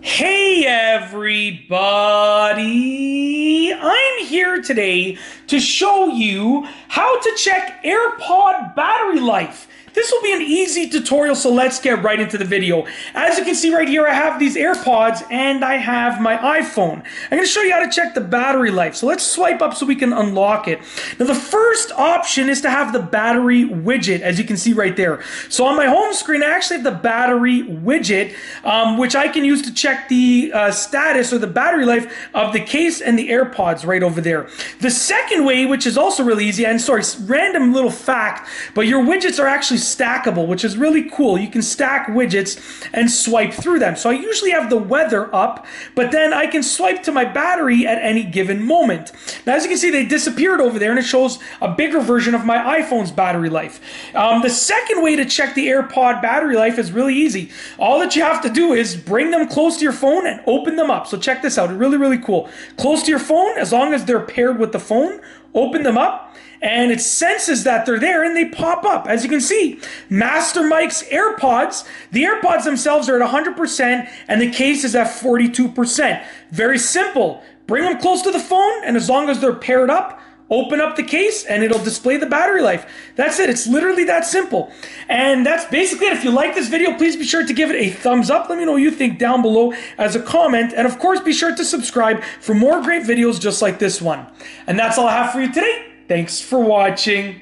Hey everybody! I'm here today to show you how to check AirPod battery life. This will be an easy tutorial, so let's get right into the video. As you can see right here, I have these AirPods and I have my iPhone. I'm going to show you how to check the battery life. So let's swipe up so we can unlock it. Now the first option is to have the battery widget, as you can see right there. So on my home screen, I actually have the battery widget, which I can use to check the status or the battery life of the case and the AirPods right over there. The second way, which is also really easy, and sorry, random little fact, but your widgets are actually stackable, which is really cool. You can stack widgets and swipe through them. So I usually have the weather up, but then I can swipe to my battery at any given moment. Now, as you can see, they disappeared over there, and it shows a bigger version of my iPhone's battery life. The second way to check the AirPod battery life is really easy. All that you have to do is bring them close to your phone and open them up. So check this out. Really, really cool. Close to your phone, as long as they're paired with the phone, open them up, and it senses that they're there and they pop up. As you can see, Master Mike's AirPods, the AirPods themselves are at 100% and the case is at 42%. Very simple. Bring them close to the phone, and as long as they're paired up, open up the case and it'll display the battery life. That's it. It's literally that simple. And that's basically it. If you like this video, please be sure to give it a thumbs up. Let me know what you think down below as a comment. And of course, be sure to subscribe for more great videos just like this one. And that's all I have for you today. Thanks for watching.